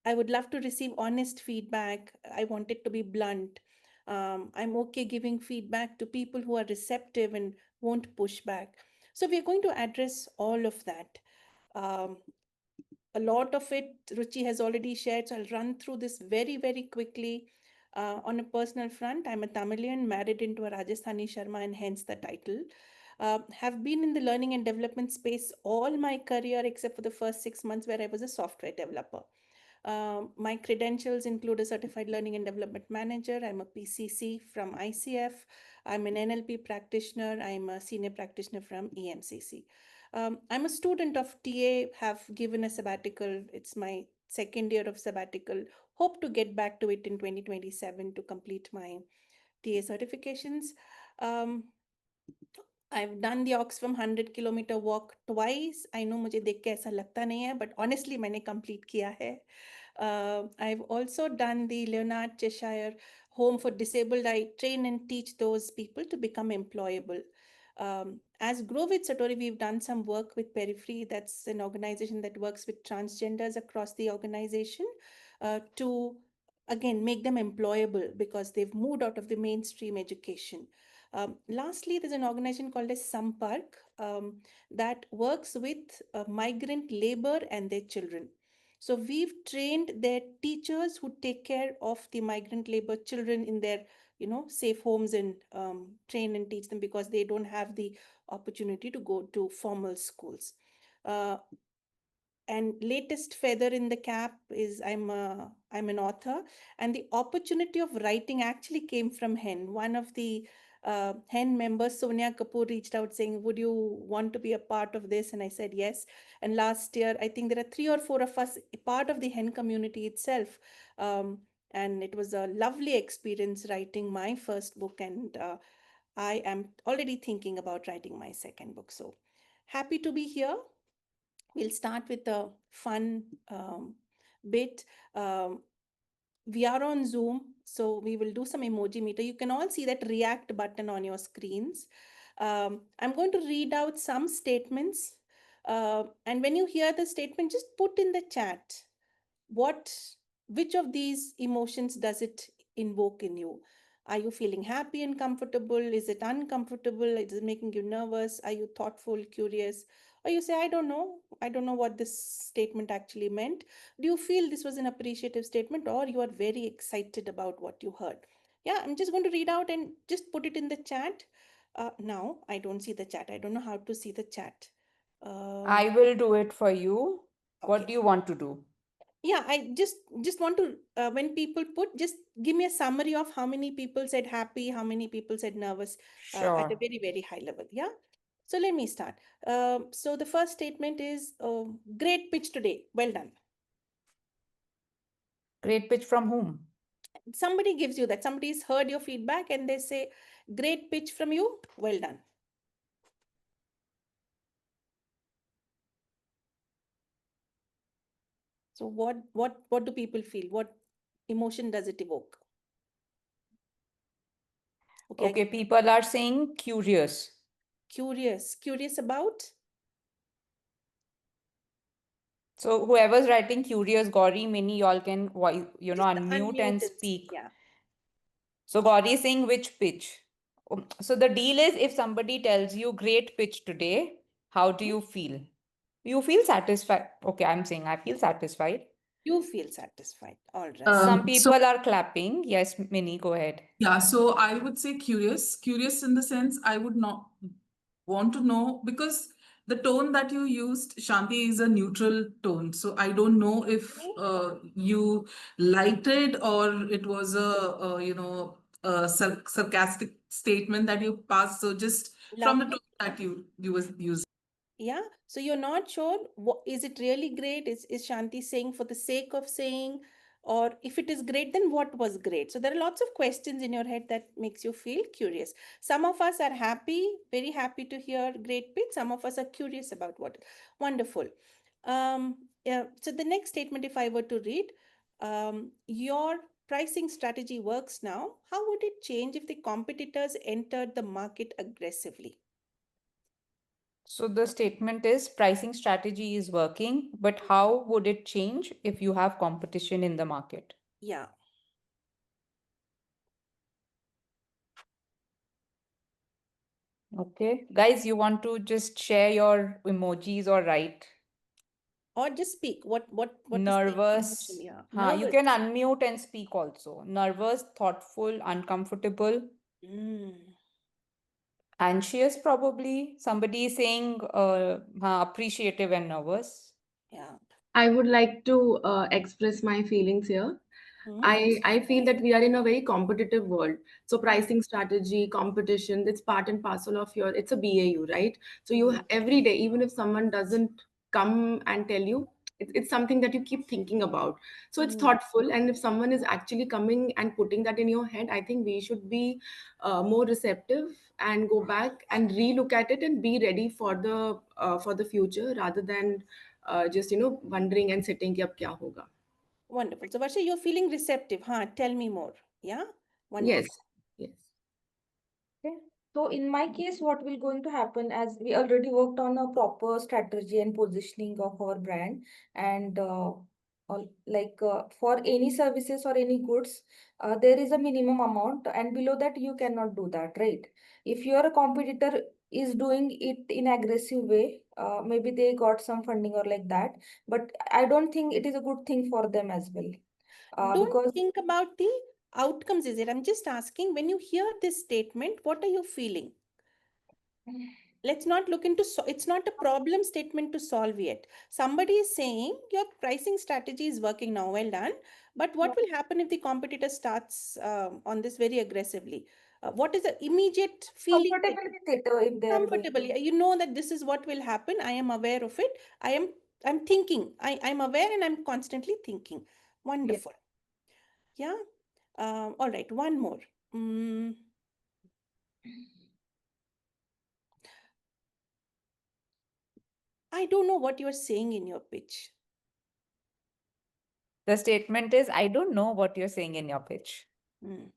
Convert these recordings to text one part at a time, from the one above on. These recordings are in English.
I would love to receive honest feedback. I want it to be blunt. I'm okay giving feedback to people who are receptive and won't push back. So we're going to address all of that. Um, a lot of it Ruchi has already shared, so I'll run through this very, very quickly. On a personal front, I'm a Tamilian married into a Rajasthani Sharma, and hence the title. Have been in the learning and development space all my career except for the first 6 months where I was a software developer. My credentials include a certified learning and development manager. I'm a PCC from ICF. I'm an NLP practitioner. I'm a senior practitioner from EMCC. I'm a student of TA, have given a sabbatical. It's my second year of sabbatical. Hope to get back to it in 2027 to complete my TA certifications. Um, I've done the Oxfam 100 kilometer walk twice. I know मुझे देख के ऐसा लगता नहीं है, but honestly मैंने complete किया है. I've also done the Leonard Cheshire Home for Disabled. I train and teach those people to become employable. As Grow with Satori, we've done some work with Periphery. That's an organization that works with transgenders across the organization to, again, make them employable because they've moved out of the mainstream education. Lastly, there's an organization called as Sampark that works with migrant labor and their children. So we've trained their teachers who take care of the migrant labor children in their, safe homes, and train and teach them because they don't have the opportunity to go to formal schools. Uh, and latest feather in the cap is I'm an author, and the opportunity of writing actually came from hen. One of the hen members, Sonia Kapoor, reached out saying, would you want to be a part of this? And I said yes. And last year, I think there are 3 or 4 of us part of the hen community itself. And it was a lovely experience writing my first book, and I am already thinking about writing my second book. So happy to be here. We'll start with a fun bit. Um, we are on Zoom, so we will do some emoji meter. You can all see that react button on your screens. I'm going to read out some statements. And when you hear the statement, just put in the chat what which of these emotions does it invoke in you. Are you feeling happy and comfortable? Is it uncomfortable? Is it making you nervous? Are you thoughtful, curious? Or you say, I don't know what this statement actually meant. Do you feel this was an appreciative statement, or you are very excited about what you heard? Yeah, I'm just going to read out and just put it in the chat. Now I don't see the chat. I don't know how to see the chat. um, I will do it for you. What okay. do you want to do? Yeah, I just want to, when people put, just give me a summary of how many people said happy, how many people said nervous, at a Sure. very, very high level. Yeah. So let me start. So the first statement is, great pitch today, well done. Great pitch from whom? Somebody gives you that, somebody's heard your feedback and they say, great pitch from you, well done. So what do people feel? What emotion does it evoke? Okay, Okay, people are saying curious. curious about. So whoever's writing curious, Gauri, Mini, y'all can Just unmute and unmute and speak. yeah. So Gauri is saying which pitch? So the deal is if somebody tells you great pitch today, how do Mhm. you feel? You feel satisfied. Okay, I'm saying I feel satisfied. You feel satisfied. All right. Some So people are clapping. Yes, Mini, go ahead. yeah, so I would say curious. Curious in the sense I would not want to know because the tone that you used, Shanti, is a neutral tone. So I don't know if Okay. you liked it or it was a sarcastic statement that you passed. So just from the Lovely. tone that you was using. Yeah. So you're not sure, what is it really great? Is Shanti saying for the sake of saying, or if it is great, then what was great? So there are lots of questions in your head that makes you feel curious. Some of us are happy, very happy to hear great pitch. Some of us are curious about what. Wonderful. Yeah. So the next statement, if I were to read, your pricing strategy works now. How would it change if the competitors entered the market aggressively? So the statement is pricing strategy is working, but how would it change if you have competition in the market? Yeah. Okay. Guys, you want to just share your emojis or write? Or just speak. What is the emotion? Nervous. Yeah. You Nervous. can unmute and speak also. Nervous, thoughtful, uncomfortable, Mm, anxious, probably. Somebody is saying appreciative and nervous. yeah. I would like to express my feelings here. Mm, I feel that we are in a very competitive world. So mm, pricing strategy, competition, that's part and parcel of your, it's a BAU, right? So mm. every day, even if someone doesn't come and tell you, it's something that you keep thinking about. So it's Mm. thoughtful. And if someone is actually coming and putting that in your head, I think we should be more receptive and go back and relook at it and be ready for the future rather than just wondering and sitting ki ab kya hoga. Wonderful. So, Varsha, you're feeling receptive, huh? Tell me more. Yeah. Yes, Wonderful. yes. Okay. So in my case, what will going to happen as we already worked on a proper strategy and positioning of our brand and for any services or any goods, there is a minimum amount and below that you cannot do that, right? If your competitor is doing it in aggressive way, maybe they got some funding or like that, but I don't think it is a good thing for them as well. Don't Because think about the outcomes, is it? I'm just asking, when you hear this statement, what are you feeling? Let's not look into it's not a problem statement to solve yet. Somebody is saying your pricing strategy is working now, well done, but what will happen if the competitor starts on this very aggressively? What is the immediate feeling that comfortable with it if they are doing. comfortable? You know that this is what will happen. I am aware of it. I'm thinking. I'm aware and I'm constantly thinking. Yeah. Wonderful. Yeah. All right, one more. Mm, I don't know what you're saying in your pitch. The statement is I don't know what you're saying in your pitch. Mm.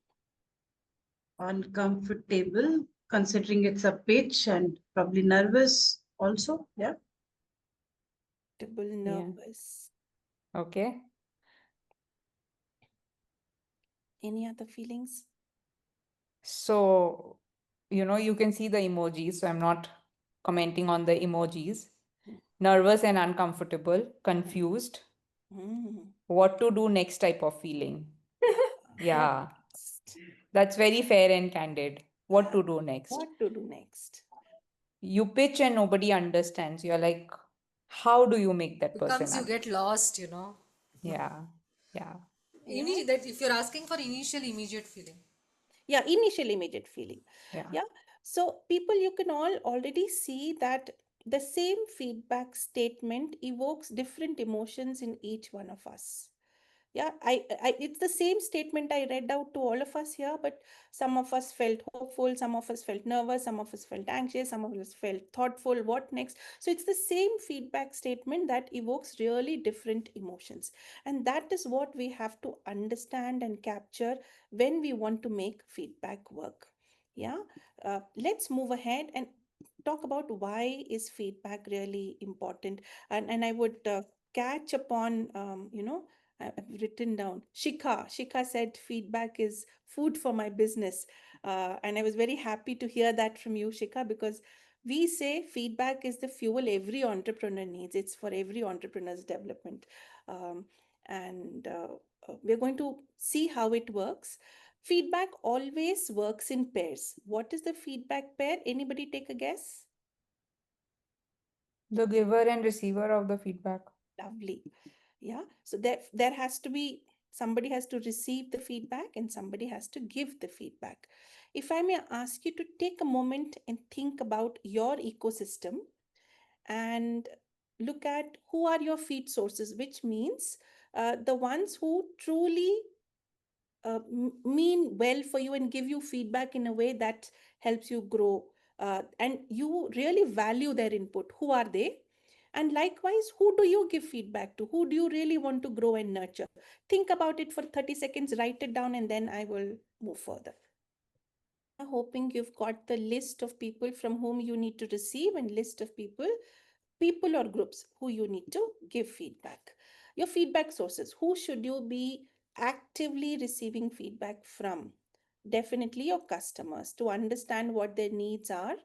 Uncomfortable considering it's a pitch and probably nervous also. Yeah. Comfortable, Yeah. nervous. Okay. Any other feelings? So, you can see the emojis, so I'm not commenting on the emojis. Mm, Nervous and uncomfortable, mm, confused, mm. what to do next type of feeling. What Yeah, next? that's very fair and candid. What Yeah. to do next? What to do next? You pitch and nobody understands. You're like, how do you make that person Becomes you get understand? lost, you know. Yeah, yeah. Yeah. That if you're asking for initial immediate feeling. Yeah, initial immediate feeling. Yeah. Yeah. So people, you can all already see that the same feedback statement evokes different emotions in each one of us. Yeah, it's the same statement I read out to all of us here, but some of us felt hopeful, some of us felt nervous, some of us felt anxious, some of us felt thoughtful. What next? So it's the same feedback statement that evokes really different emotions. And that is what we have to understand and capture when we want to make feedback work. Yeah, let's move ahead and talk about why is feedback really important. And I would catch upon, I've written down Shikha. Shikha said feedback is food for my business. And I was very happy to hear that from you, Shikha, because we say feedback is the fuel every entrepreneur needs. It's for every entrepreneur's development. Um, and we're going to see how it works. Feedback always works in pairs. What is the feedback pair? Anybody take a guess? The giver and receiver of the feedback. Lovely. Yeah. So there has to be somebody has to receive the feedback and somebody has to give the feedback. If I may ask you to take a moment and think about your ecosystem and look at who are your feed sources, which means the ones who truly mean well for you and give you feedback in a way that helps you grow, and you really value their input. Who are they? And likewise, who do you give feedback to? Who do you really want to grow and nurture? Think about it for 30 seconds, write it down, and then I will move further. hoping you've got the list of people from whom you need to receive and list of people or groups who you need to give feedback. Your feedback sources, who should you be actively receiving feedback from? Definitely your customers, to understand what their needs are.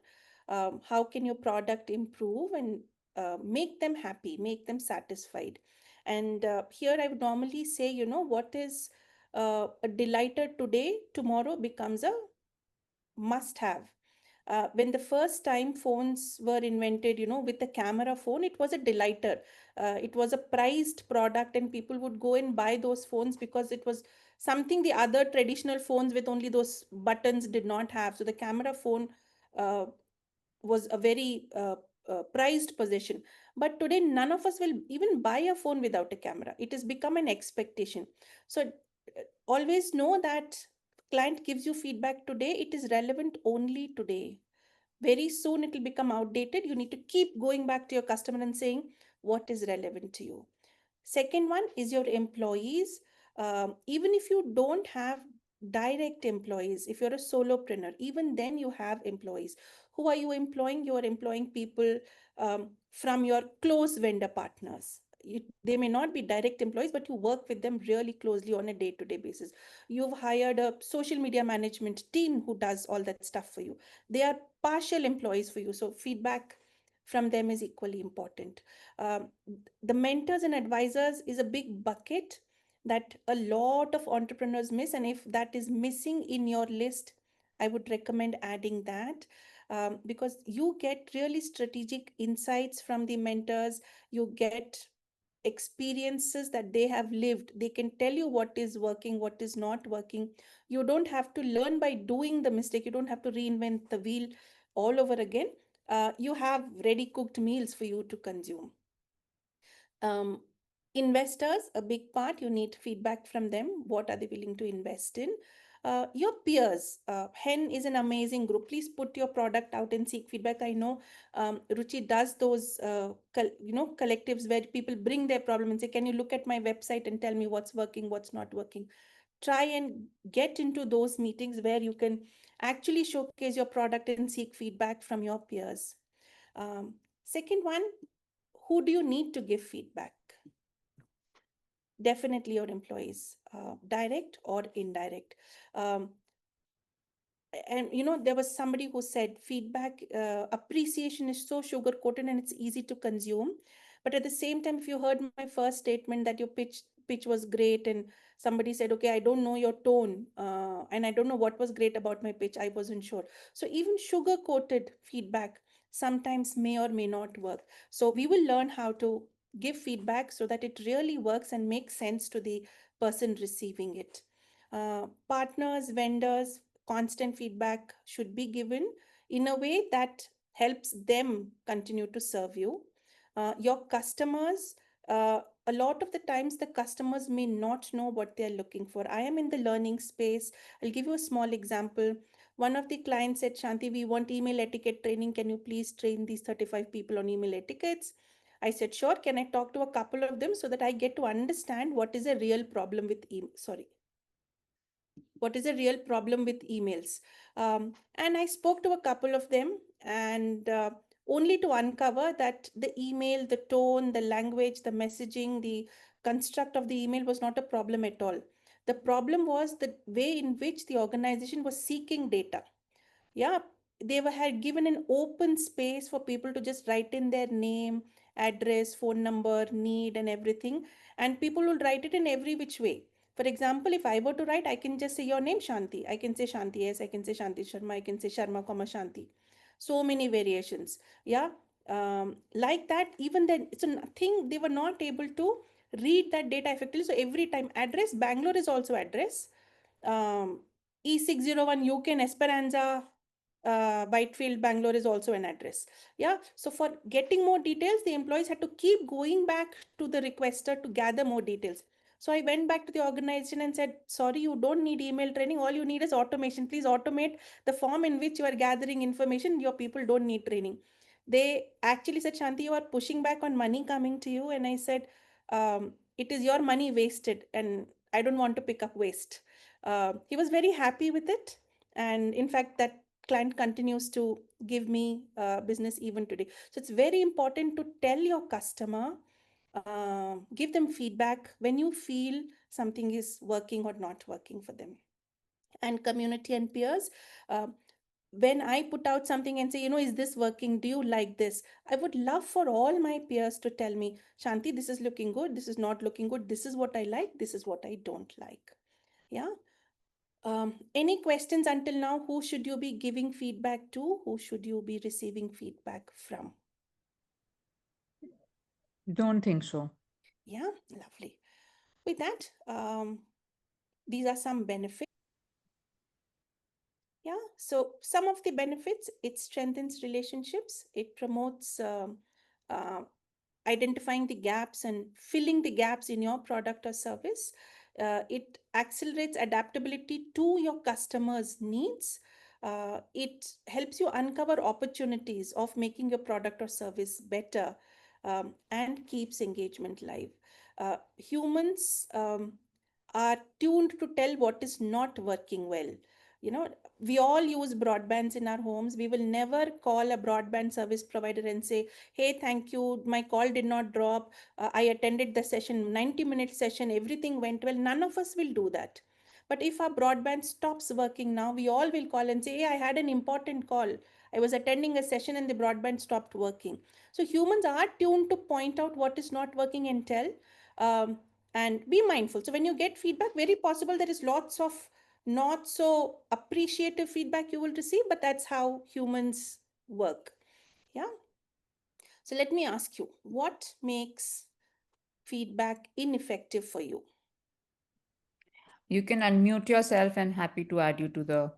How can your product improve and make them happy, make them satisfied? And here I would normally say, what is a delighter today, tomorrow becomes a must have. When the first time phones were invented, with the camera phone, it was a delighter. It was a prized product, and people would go and buy those phones because it was something the other traditional phones with only those buttons did not have. So the camera phone uh, was a very prized possession. But today, none of us will even buy a phone without a camera. It has become an expectation. So always know that client gives you feedback today, it is relevant only today. Very soon it will become outdated. You need to keep going back to your customer and saying what is relevant to you. Second one is your employees. Even if you don't have direct employees, if you're a solopreneur, even then you have employees. Who are you employing? You are employing people from your close vendor partners. They may not be direct employees, but you work with them really closely on a day to day basis. You've hired a social media management team who does all that stuff for you. They are partial employees for you. So, feedback from them is equally important. Um, the mentors and advisors is a big bucket that a lot of entrepreneurs miss, and if that is missing in your list, I would recommend adding that, because you get really strategic insights from the mentors. You get experiences that they have lived. They can tell you what is working, what is not working. You don't have to learn by doing the mistake. You don't have to reinvent the wheel all over again. You have ready cooked meals for you to consume. um, Investors, a big part, you need feedback from them. What are they willing to invest in? Your peers, hen is an amazing group. Please put your product out and seek feedback. I know Ruchi does those collectives where people bring their problem and say, can you look at my website and tell me what's working, what's not working? Try and get into those meetings where you can actually showcase your product and seek feedback from your peers. Second one, who do you need to give feedback? Definitely your employees, direct or indirect. um, and there was somebody who said feedback, appreciation is so sugar coated and it's easy to consume. But at the same time, if you heard my first statement that your pitch was great, and somebody said, okay, I don't know your tone, and I don't know what was great about my pitch, I wasn't sure. So even sugar coated feedback sometimes may or may not work. So we will learn how to give feedback so that it really works and makes sense to the person receiving it. Partners, vendors, constant feedback should be given in a way that helps them continue to serve you. Your customers, a lot of the times the customers may not know what they're looking for. I am in the learning space. I'll give you a small example. One of the clients said, Shanti, we want email etiquette training. Can you please train these 35 people on email etiquettes? I said, sure. Can I talk to a couple of them so that I get to understand what is a real problem with sorry, what is a real problem with emails? And I spoke to a couple of them, and only to uncover that the email, the tone, the language, the messaging, the construct of the email was not a problem at all. The problem was the way in which the organization was seeking data. Yeah, they had given an open space for people to just write in their name, address, phone number, need, and everything, and people will write it in every which way. For example, if I were to write, I can just say your name, Shanti. I can say Shanti S, I can say Shanti Sharma, I can say Sharma comma Shanti. So many variations. Yeah. Like that, even then, so nothing, they were not able to read that data effectively. So every time, address Bangalore is also address, E601 UK Esperanza, Whitefield, Bangalore is also an address. Yeah. So for getting more details, the employees had to keep going back to the requester to gather more details. So I went back to the organization and said, sorry, you don't need email training. All you need is automation. Please automate the form in which you are gathering information. Your people don't need training. They actually said, Shanti, you are pushing back on money coming to you. And I said, it is your money wasted, and I don't want to pick up waste. He was very happy with it. And in fact, that client continues to give me business even today. So it's very important to tell your customer, give them feedback when you feel something is working or not working for them. And community and peers, uh, when I put out something and say, is this working? Do you like this? I would love for all my peers to tell me, Shanti, this is looking good. This is not looking good. This is what I like. This is what I don't like. Yeah. Any questions until now? Who should you be giving feedback to? Who should you be receiving feedback from? Don't think so. Yeah, lovely. With that, these are some benefits. Yeah, so some of the benefits: it strengthens relationships, it promotes uh, identifying the gaps and filling the gaps in your product or service. It accelerates adaptability to your customers' needs. It helps you uncover opportunities of making your product or service better, and keeps engagement live. Humans are tuned to tell what is not working well. You know, we all use broadbands in our homes. We will never call a broadband service provider and say, hey, thank you, my call did not drop, I attended the session, 90-minute session, everything went well. None of us will do that. But if our broadband stops working now, we all will call and say, hey, I had an important call, I was attending a session and the broadband stopped working. So humans are tuned to point out what is not working and tell, um, and be mindful. So when you get feedback, very possible there is lots of not so appreciative feedback you will receive, but that's how humans work. Yeah. So let me ask you, what makes feedback ineffective for you? You can unmute yourself and happy to add you to the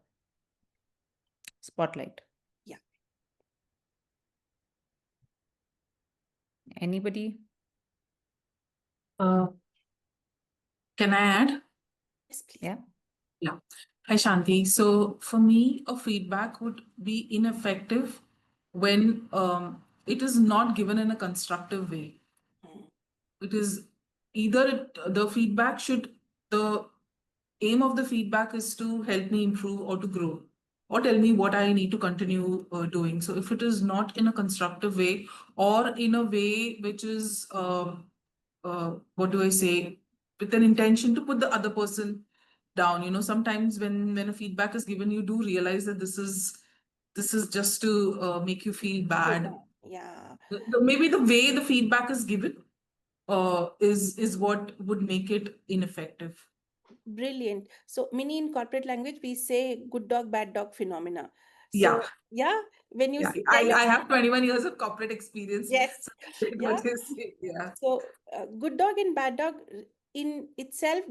spotlight. Yeah. Anybody? Uh, can I add? Yes, please. Yeah. Yeah. Hi, Shanti. So for me, a feedback would be ineffective when it is not given in a constructive way. Mm. It is either the feedback should, the aim of the feedback is to help me improve or to grow or tell me what I need to continue doing. So if it is not in a constructive way or in a way which is, what do I say, with an intention to put the other person down, sometimes when a feedback is given, you do realize that this is just to make you feel Feel bad. bad. Yeah. Maybe the way the feedback is given is what would make it ineffective. Brilliant. So, mini in corporate language, we say good dog, bad dog phenomena. Yeah. So, yeah, when you Yeah, tell I a have 21 years of corporate experience. yes, So I get yeah. what you say. Yeah. So, good dog and bad dog in itself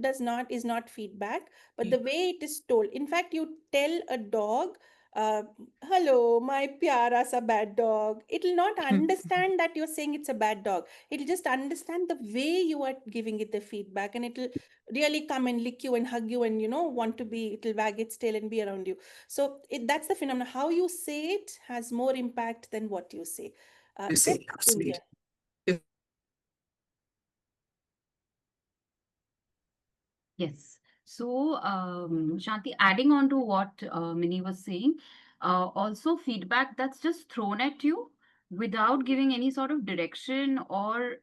is not feedback, but the way it is told. In fact, you tell a dog, uh, "Hello, my pyara sa bad dog." It'll not understand that you're saying it's a bad dog. It'll just understand the way you are giving it the feedback, and it'll really come and lick you and hug you, and want to be. It'll wag its tail and be around you. So that's the phenomenon. How you say it has more impact than what you say. You Yes, say, India. absolutely. Yes. So, Shanti, adding on to what Minnie was saying, also feedback that's just thrown at you without giving any sort of direction or,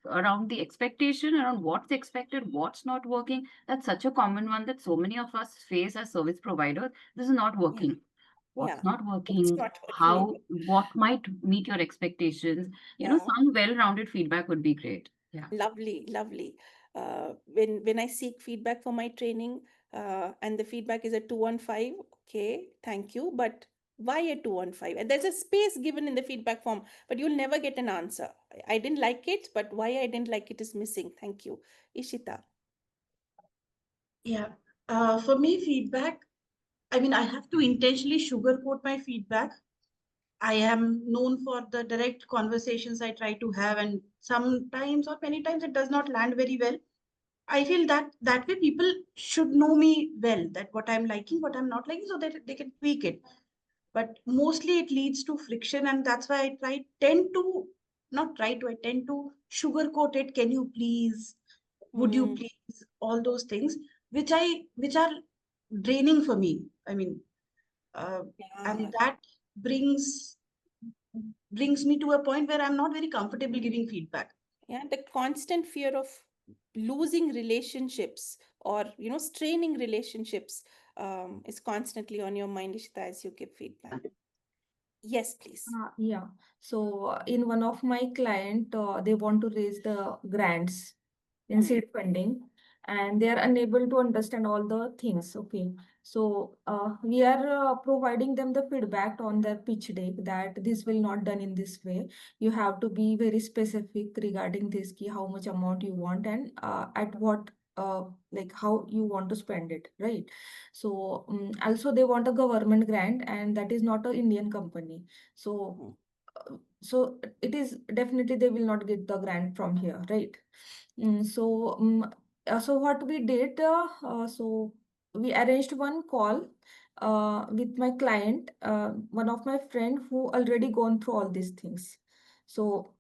around the expectation, around what's expected, what's not working. That's such a common one that so many of us face as service providers. This is not Yeah. working. Yeah. What's not It's working? not working. What might meet your expectations? Yeah. Some well-rounded feedback would be great. Yeah. Lovely, lovely. When I seek feedback for my training, and the feedback is a 215, okay, thank you. But why a 215? And there's a space given in the feedback form, but you'll never get an answer. I didn't like it, but why I didn't like it is missing. Thank you. Ishita. Yeah. For me, feedback, I mean, I have to intentionally sugarcoat my feedback. I am known for the direct conversations I try to have, and sometimes or many times it does not land very well. I feel that that way people should know me well, that what I'm liking, what I'm not liking, so that they can tweak it. But mostly it leads to friction, and that's why tend to not try to, I tend to sugarcoat it. Can you please? Would you Mm, please? All those things, which are draining for me. I mean, uh, Yeah. and that brings brings me to a point where I'm not very comfortable giving feedback. Yeah, the constant fear of losing relationships or straining relationships is constantly on your mind, Ishita, as you give feedback. Yes, please. Yeah. So in one of my client, they want to raise the grants in Hmm. seed funding, and they are unable to understand all the things. Okay. So we are providing them the feedback on their pitch deck that this will not done in this way. You have to be very specific regarding this key, how much amount you want and at what like how you want to spend it, right? So also they want a government grant, and that is not a Indian company. So, Hmm. so it is definitely they will not get the grant from here, right? So what we did, so we arranged one call with my client, one of my friend who already gone through all these things. So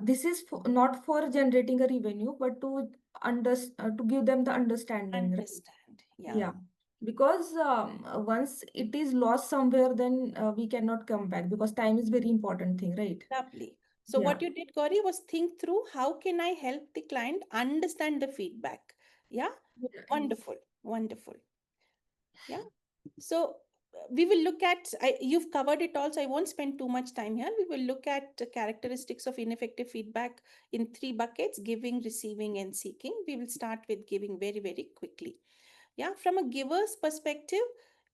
this is not for generating a revenue, but to give them the understanding, right? Understand. Yeah. Yeah, because once it is lost somewhere, then we cannot come back because time is very important thing, right? Lovely. So Yeah. what you did, Gauri, was think through how can I help the client understand the feedback. Yeah. Yes. Wonderful. Wonderful. Yeah. So we will look at, you've covered it all, so I won't spend too much time here. We will look at the characteristics of ineffective feedback in three buckets: giving, receiving, and seeking. We will start with giving very, very quickly. Yeah, from a giver's perspective,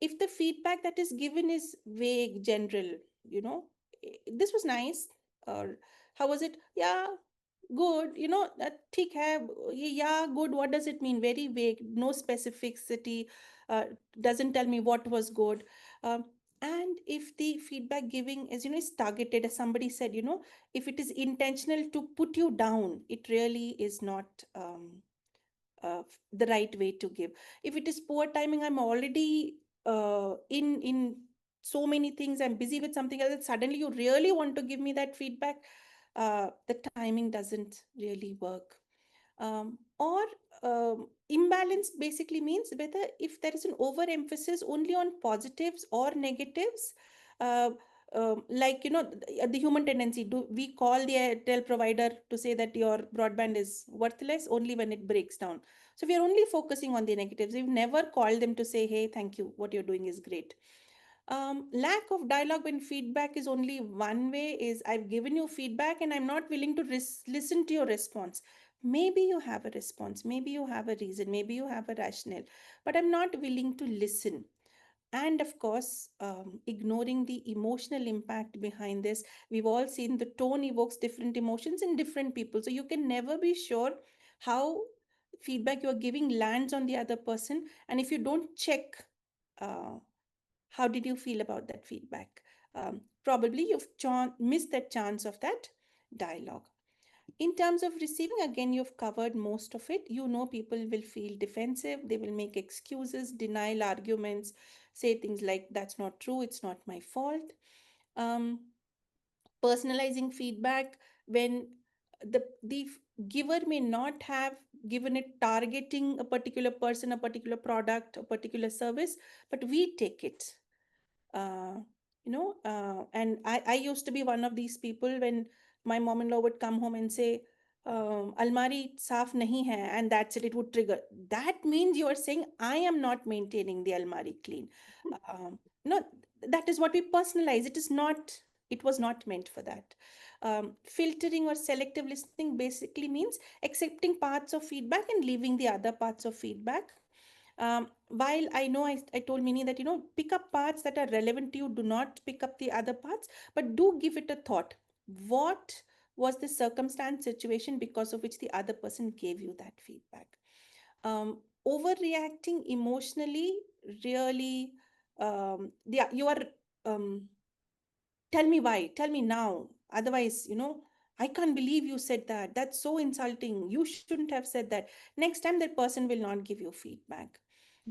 if the feedback that is given is vague, general, this was nice, or how was it? Yeah, good, ठीक है, yeah, good, what does it mean? Very vague, no specificity, uh, doesn't tell me what was good. Um, and if the feedback giving is, is targeted, as somebody said, if it is intentional to put you down, it really is not the right way to give. If it is poor timing, I'm already in so many things, I'm busy with something else, and suddenly you really want to give me that feedback, the timing doesn't really work. Or imbalance basically means whether if there is an overemphasis only on positives or negatives. uh, like the human tendency, do we call the Airtel provider to say that your broadband is worthless only when it breaks down? So we are only focusing on the negatives. We've never called them to say, hey, thank you, what you're doing is great. Lack of dialogue when feedback is only one way is, I've given you feedback and I'm not willing to listen to your response. Maybe you have a response, maybe you have a reason, maybe you have a rationale, but I'm not willing to listen. And of course, ignoring the emotional impact behind this. We've all seen the tone evokes different emotions in different people, so you can never be sure how feedback you're giving lands on the other person. And if you don't check, uh, how did you feel about that feedback? Probably you've missed that chance of that dialogue. In terms of receiving, again, you've covered most of it. People will feel defensive, they will make excuses, denial arguments, say things like, that's not true, it's not my fault. Um, Personalizing feedback, when the giver may not have given it targeting a particular person, a particular product, a particular service, but we take it. uh, and I used to be one of these people. When my mom-in-law would come home and say, almari saaf nahi hai, and that's it, it would trigger. That means you are saying I am not maintaining the almari clean. No, that is what we personalize. It was not meant for that. Filtering or selective listening basically means accepting parts of feedback and leaving the other parts of feedback. While I know I told Minnie that, pick up parts that are relevant to you, do not pick up the other parts, but do give it a thought. What was the circumstance, situation because of which the other person gave you that feedback? Overreacting emotionally, really, yeah, you are, um, tell me why, tell me now. Otherwise, I can't believe you said that. That's so insulting. You shouldn't have said that. Next time, that person will not give you feedback.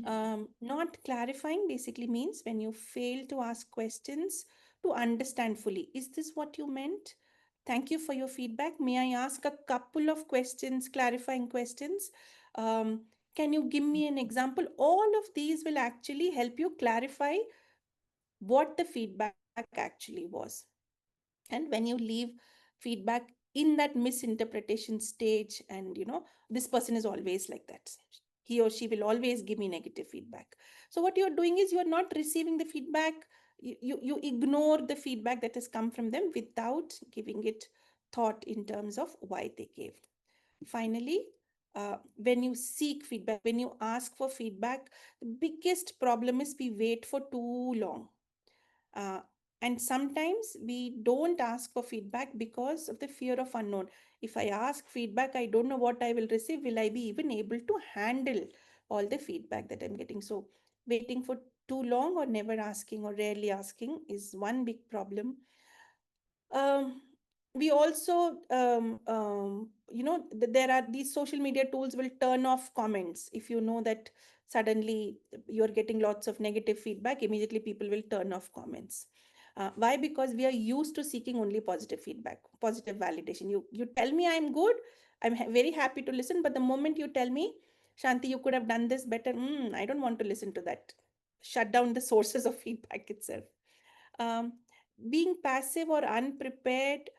Not clarifying basically means when you fail to ask questions to understand fully. Is this what you meant? Thank you for your feedback. May I ask a couple of questions, clarifying questions? Um, Can you give me an example? All of these will actually help you clarify what the feedback actually was. And when you leave feedback in that misinterpretation stage, and this person is always like that, he or she will always give me negative feedback. So what you're doing is you're not receiving the feedback. You ignore the feedback that has come from them without giving it thought in terms of why they gave. Finally, when you seek feedback, when you ask for feedback, the biggest problem is we wait for too long. uh, and sometimes we don't ask for feedback because of the fear of unknown. If I ask feedback, I don't know what I will receive. Will I be even able to handle all the feedback that I'm getting? So waiting for too long, or never asking, or rarely asking, is one big problem. um, we also there are these social media tools will turn off comments. If you know that suddenly you're getting lots of negative feedback, immediately people will turn off comments. Why? Because we are used to seeking only positive feedback, positive validation. You tell me I'm good, I'm very happy to listen. But the moment you tell me, Shanti, you could have done this better, I don't want to listen to that. Shut down the sources of feedback itself. um, Being passive or unprepared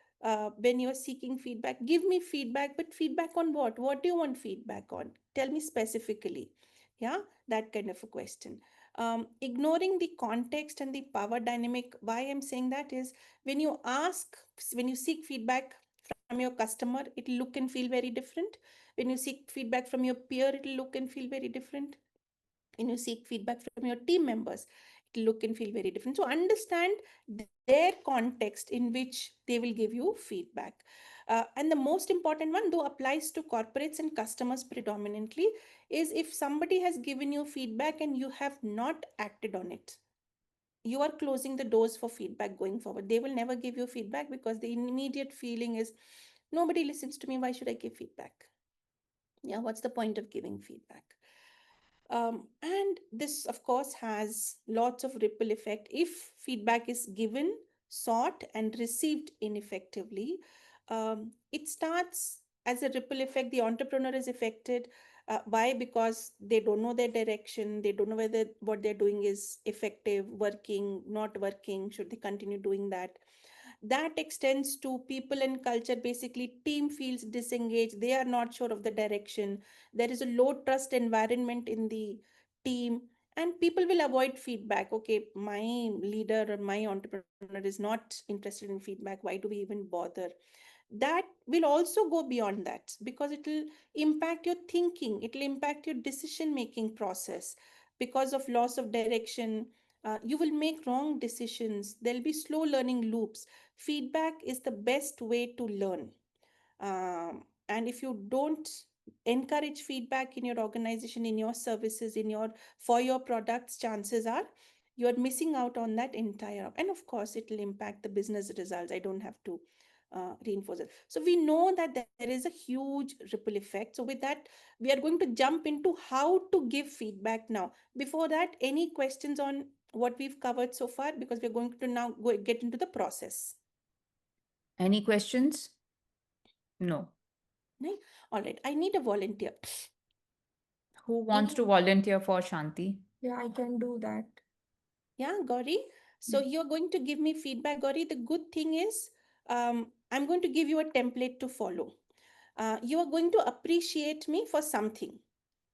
when you're seeking feedback. Give me feedback, but feedback on what? What do you want feedback on? Tell me specifically. Yeah, that kind of a question. Ignoring the context and the power dynamic. Why I'm saying that is, when you ask, when you seek feedback from your customer, it'll look and feel very different. When you seek feedback from your peer, it'll look and feel very different. When you seek feedback from your team members, it look and feel very different. So understand their context in which they will give you feedback. And the most important one, though applies to corporates and customers predominantly, is if somebody has given you feedback and you have not acted on it, you are closing the doors for feedback going forward. They will never give you feedback because the immediate feeling is, nobody listens to me, why should I give feedback? Yeah, what's the point of giving feedback? And this, of course, has lots of ripple effect. If feedback is given, sought, and received ineffectively, it starts as a ripple effect. The entrepreneur is affected. Why? Because they don't know their direction. They don't know whether what they're doing is effective, working, not working. Should they continue doing that? That extends to people and culture. Basically, team feels disengaged. They are not sure of the direction. There is a low trust environment in the team, and people will avoid feedback. Okay, my leader or my entrepreneur is not interested in feedback, why do we even bother? That will also go beyond that, because it will impact your thinking, it will impact your decision making process. Because of loss of direction, you will make wrong decisions. There'll be slow learning loops. Feedback is the best way to learn. And if you don't encourage feedback in your organization, in your services, in your for your products, chances are you're missing out on that entire. And of course, it will impact the business results. I don't have to reinforce it. So we know that there is a huge ripple effect. So with that, we are going to jump into how to give feedback now. Before that, any questions on what we've covered so far? Because we're going to now get into the process. Any questions? No. Right? All right. I need a volunteer. Who wants Any, to volunteer for Shanti? yeah, I can do that. Yeah, Gauri. So you're going to give me feedback, Gauri. The good thing is, I'm going to give you a template to follow. You are going to appreciate me for something.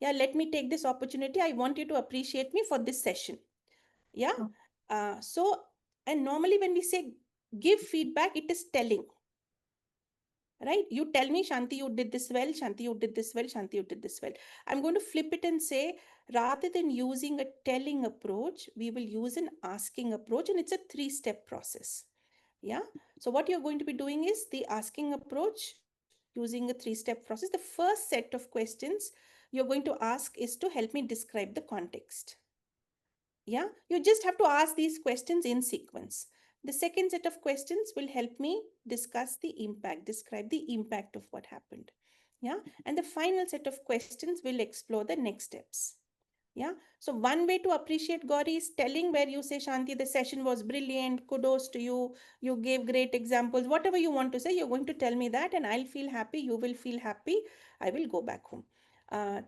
Yeah, let me take this opportunity. I want you to appreciate me for this session. Yeah. Oh, So, and normally when we say give feedback, it is telling, right? You tell me, Shanti, you did this well. Shanti, you did this well. Shanti, you did this well. I'm going to flip it and say, rather than using a telling approach, we will use an asking approach, and it's a three-step process. Yeah. So what you're going to be doing is the asking approach using a three-step process. The first set of questions you're going to ask is to help me describe the context. Yeah, you just have to ask these questions in sequence. The second set of questions will help me discuss the impact, describe the impact of what happened. Yeah, and the final set of questions will explore the next steps. Yeah, so one way to appreciate Gauri is telling, where you say, Shanti, the session was brilliant, kudos to you, you gave great examples, whatever you want to say, you're going to tell me that, and I'll feel happy, you will feel happy, I will go back home.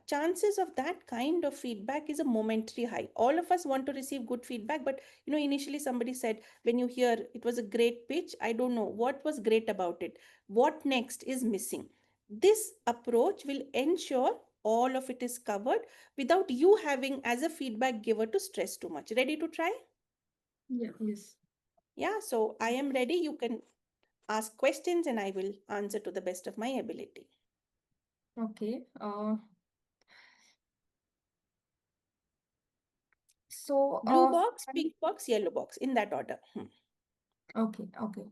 chances of that kind of feedback is a momentary high. All of us want to receive good feedback, but initially somebody said, when you hear it was a great pitch, I don't know what was great about it. What next is missing? This approach will ensure all of it is covered without you having, as a feedback giver, to stress too much. Ready to try? Yeah, yes. Yeah, so I am ready. You can ask questions and I will answer to the best of my ability. Okay. So, Blue box, pink box, yellow box, in that order. okay, okay.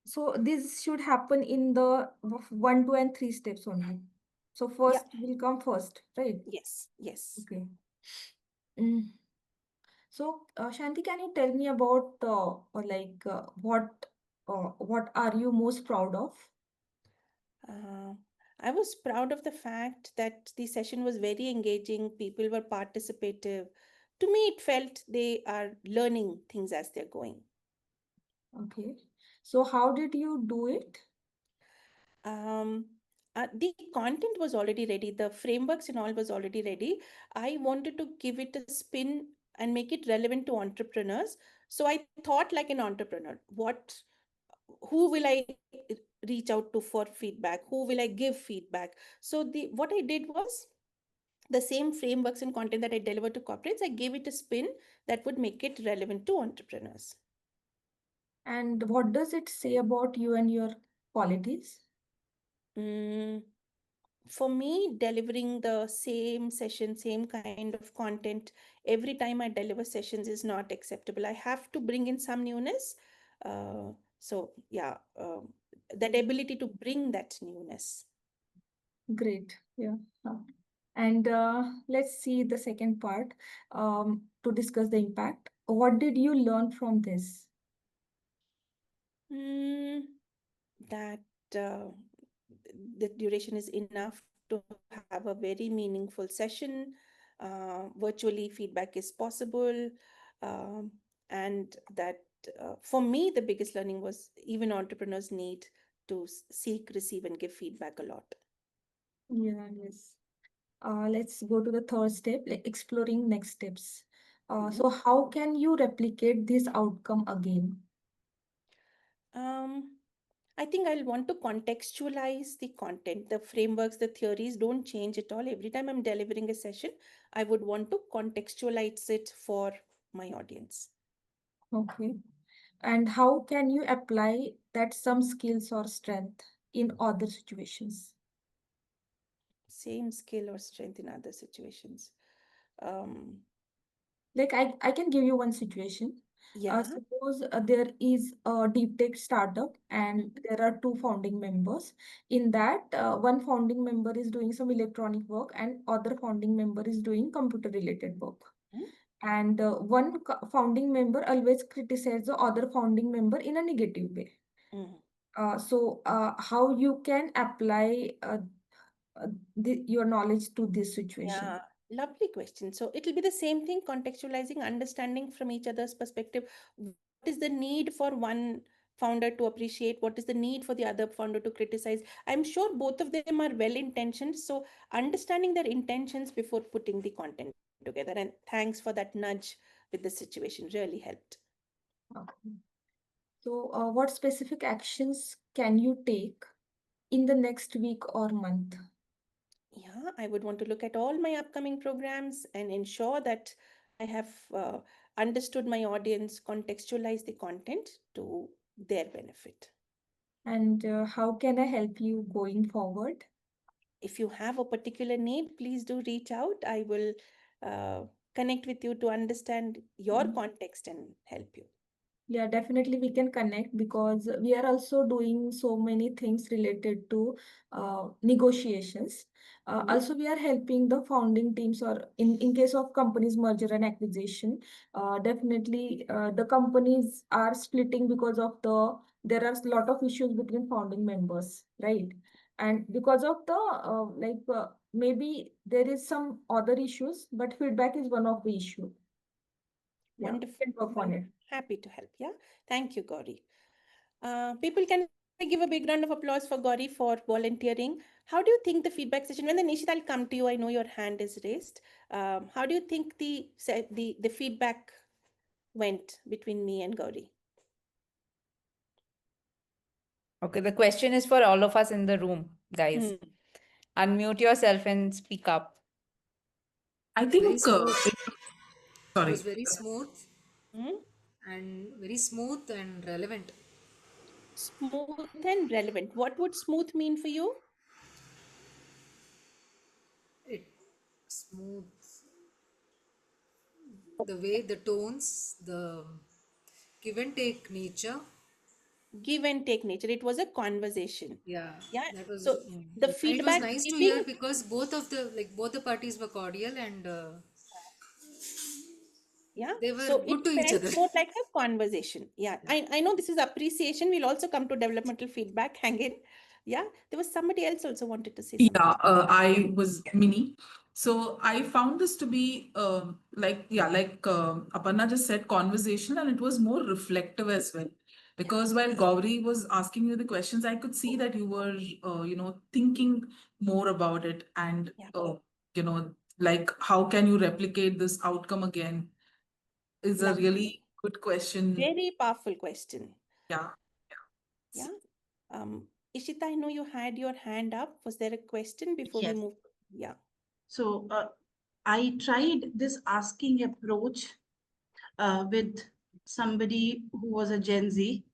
So, this should happen in the 1, 2, and 3 steps only. So Yeah, first will come first, right? yes, yes. Okay. Mm. So, Shanti, can you tell me about what are you most proud of? Uh, I was proud of the fact that the session was very engaging, people were participative. To me, it felt they are learning things as they're going. Okay. So how did you do it? Um, the content was already ready, the frameworks and all was already ready. I wanted to give it a spin and make it relevant to entrepreneurs. So I thought like an entrepreneur. Who will I reach out to for feedback? Who will I give feedback? So the what I did was the same frameworks and content that I delivered to corporates, I gave it a spin that would make it relevant to entrepreneurs. And what does it say about you and your qualities? Mm, for me, delivering the same session, same kind of content every time I deliver sessions is not acceptable. I have to bring in some newness. So, yeah, that ability to bring that newness. Great. Yeah. And let's see the second part to discuss the impact. What did you learn from this? Mm, that uh, the duration is enough to have a very meaningful session. Virtually, feedback is possible. Um, and that for me, the biggest learning was even entrepreneurs need to seek, receive, and give feedback a lot. Yeah, yes. Let's go to the third step, like exploring next steps. Mhm. So how can you replicate this outcome again? Um, I think I'll want to contextualize the content. The frameworks, the theories don't change at all. Every time I'm delivering a session, I would want to contextualize it for my audience. Okay. And how can you apply that some skills or strength in other situations? Same skill or strength in other situations. Um, Like I can give you one situation. yeah. Suppose there is a deep tech startup and Mhm. there are two founding members. In that, one founding member is doing some electronic work and other founding member is doing computer related work. Mhm. And one founding member always criticizes the other founding member in a negative way. Mhm. How you can apply your knowledge to this situation? Yeah, lovely question. So it'll be the same thing, contextualizing, understanding from each other's perspective. What is the need for one founder to appreciate? What is the need for the other founder to criticize? I'm sure both of them are well intentioned. So understanding their intentions before putting the content together. And thanks for that nudge with the situation. Really helped. Okay. So, what specific actions can you take in the next week or month? Yeah, I would want to look at all my upcoming programs and ensure that I have understood my audience, contextualize the content to their benefit. And how can I help you going forward? If you have a particular need, please do reach out. I will uh, connect with you to understand your context and help you. Yeah, definitely we can connect because we are also doing so many things related to negotiations. Mhm. Also, we are helping the founding teams or in case of companies merger and acquisition, definitely the companies are splitting because of there are a lot of issues between founding members, right? And because of the maybe there is some other issues, but feedback is one of the issue. Yeah, we Wonderful. can work on Wonderful. it. Happy to help. Yeah. Thank you, Gauri. People can give a big round of applause for Gauri for volunteering. How do you think the feedback session, when the Nishit, I'll come to you, I know your hand is raised. How do you think the feedback went between me and Gauri? Okay, the question is for all of us in the room, guys. Hmm. Unmute yourself and speak up. I Very think, smooth. It was sorry. very smooth Hmm? and relevant. Smooth and relevant. What would smooth mean for you? It smooth. The way, the tones, the give and take nature. Give and take nature. It was a conversation. Yeah, Yeah. that was, So the and it was feedback nice to hear giving, because both the parties were cordial and yeah. they were So it good to each felt other. more like a conversation. Yeah. Yeah. I know this is appreciation. We'll also come to developmental feedback. Hang in. Yeah. There was somebody else also wanted to say Yeah, something. I was Mini. So I found this to be like Aparna just said, conversational, and it was more reflective as well. Yeah. Because while Gauri was asking you the questions, I could see that you were, thinking more about it, and Yeah. you know, like how can you replicate this outcome again? Is a Lovely. really good question. Very powerful question. Yeah. Yeah. Ishita, I know you had your hand up. Was there a question before we Yes. move? Yeah. So I tried this asking approach with somebody who was a Gen Z,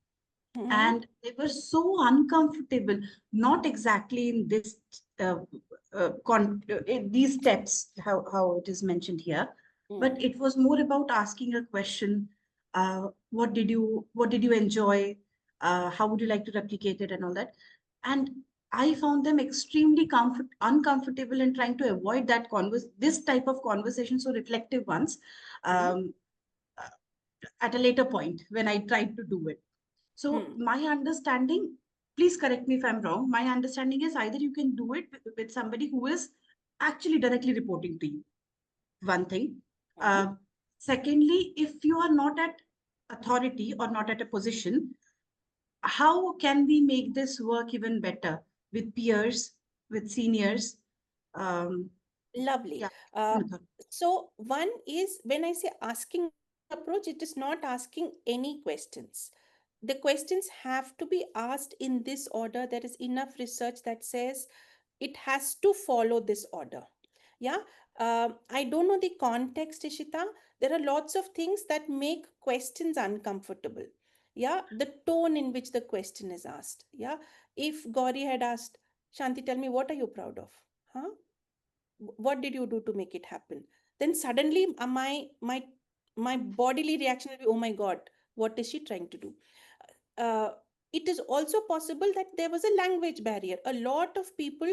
Hmm. and they were so uncomfortable, not exactly in this in these steps, how it is mentioned here, Hmm. but it was more about asking a question. What did you enjoy? How would you like to replicate it and all that? And I found them extremely uncomfortable in trying to avoid this type of conversation, so reflective ones, Hmm. um, at a later point when I tried to do it. So Hmm. my understanding, please correct me if I'm wrong. My understanding is either you can do it with somebody who is actually directly reporting to you. One thing. Hmm. Uh, Secondly, if you are not at authority or not at a position, how can we make this work even better with peers, with seniors? Um, Lovely. yeah, Uh, an authority. so one is when I say asking approach, it is not asking any questions. The questions have to be asked in this order. There is enough research that says it has to follow this order. Yeah. I don't know the context, Ishita. There are lots of things that make questions uncomfortable. Yeah. The tone in which the question is asked. Yeah. If Gauri had asked, Shanti, tell me, what are you proud of? Huh? What did you do to make it happen? Then suddenly my bodily reaction will be, oh my god, what is she trying to do? uh, it is also possible that there was a language barrier. A lot of people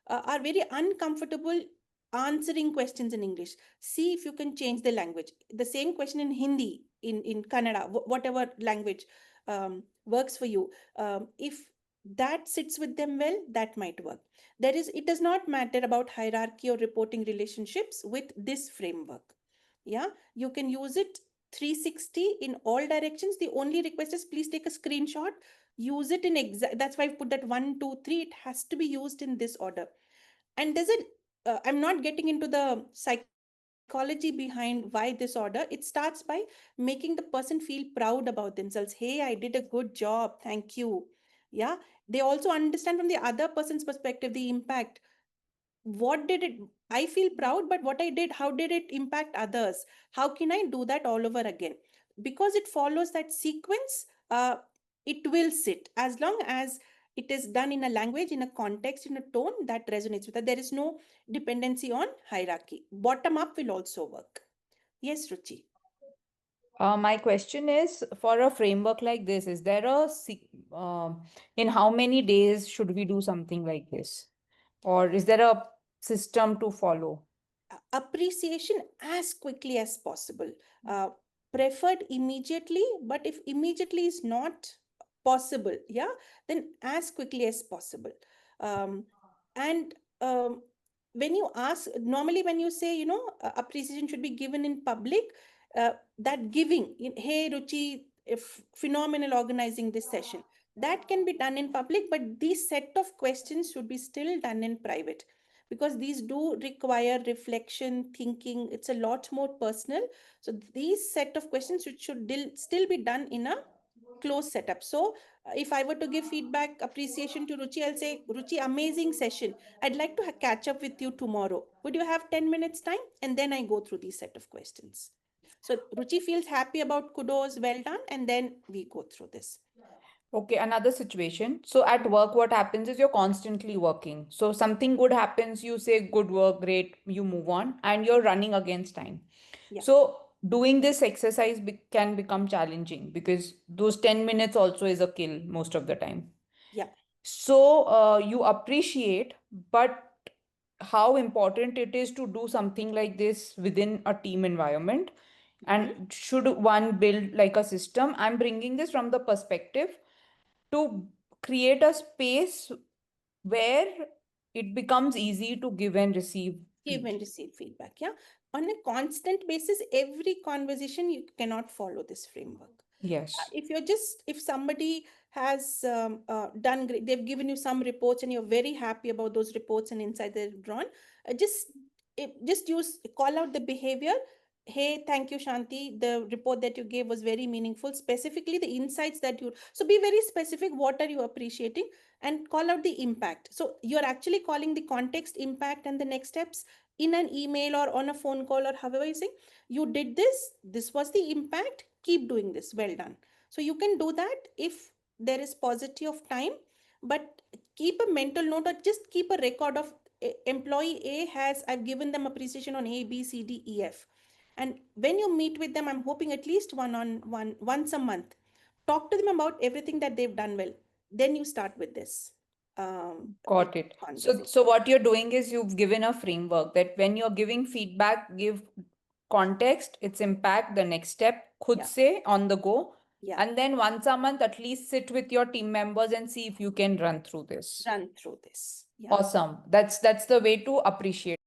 are very uncomfortable answering questions in English. See if you can change the language. The same question in Hindi, in Kannada, whatever language works for you. If that sits with them well, that might work. It does not matter about hierarchy or reporting relationships with this framework. Yeah, you can use it 360 in all directions. The only request is please take a screenshot, use it in exact. That's why I put that 1 2 3. It has to be used in this order. And does it I'm not getting into the psychology behind why this order. It starts by making the person feel proud about themselves. Hey, I did a good job, thank you. Yeah. They also understand from the other person's perspective the impact. What did it I feel proud, but what I did, how did it impact others? How can I do that all over again? Because it follows that sequence. It will sit as long as it is done in a language, in a context, in a tone that resonates with it. There is no dependency on hierarchy. Bottom up will also work. Yes, Ruchi. My question is for a framework like this, is there in how many days should we do something like this? Or is there a system to follow? Appreciation as quickly as possible. uh, Preferred immediately, but if immediately is not possible, yeah, then as quickly as possible. Um, and um, when you ask, normally when you say, appreciation should be given in public, that giving hey Ruchi, if phenomenal organizing this session, That can be done in public, but these set of questions should be still done in private, because these do require reflection, thinking. It's a lot more personal. So these set of questions still be done in a closed setup. So if I were to give feedback, appreciation to Ruchi, I'll say, Ruchi, amazing session. I'd like to catch up with you tomorrow. Would you have 10 minutes time? And then I go through these set of questions. So Ruchi feels happy about kudos, well done, and then we go through this. Okay, another situation. So at work, what happens is you're constantly working. So something good happens, you say good work, great, you move on, and you're running against time. Yeah. So doing this exercise can become challenging because those 10 minutes also is a kill most of the time. Yeah. So you appreciate, but how important it is to do something like this within a team environment, and should one build like a system? I'm bringing this from the perspective to create a space where it becomes easy to give and receive Give and feedback. receive feedback. Yeah. On a constant basis, every conversation, you cannot follow this framework. Yes. If somebody has done great, they've given you some reports and you're very happy about those reports and insights they've drawn, just use, call out the behavior. Hey, thank you, Shanti, the report that you gave was very meaningful, specifically the insights that you, so be very specific, what are you appreciating, and call out the impact. So you're actually calling the context, impact, and the next steps in an email or on a phone call, or however you say, you did this was the impact, keep doing this, well done. So you can do that if there is paucity of time, but keep a mental note, or just keep a record of employee A has, I've given them appreciation on A, B, C, D, E, F. And when you meet with them, I'm hoping at least once a month, talk to them about everything that they've done well. Then you start with this Got it. So, conversation. so what you're doing is you've given a framework that when you're giving feedback, give context, its impact, the next step, could Yeah. say on the go. Yeah. And then once a month, at least sit with your team members and see if you can run through this. Run through this. Yeah. Awesome. That's the way to appreciate.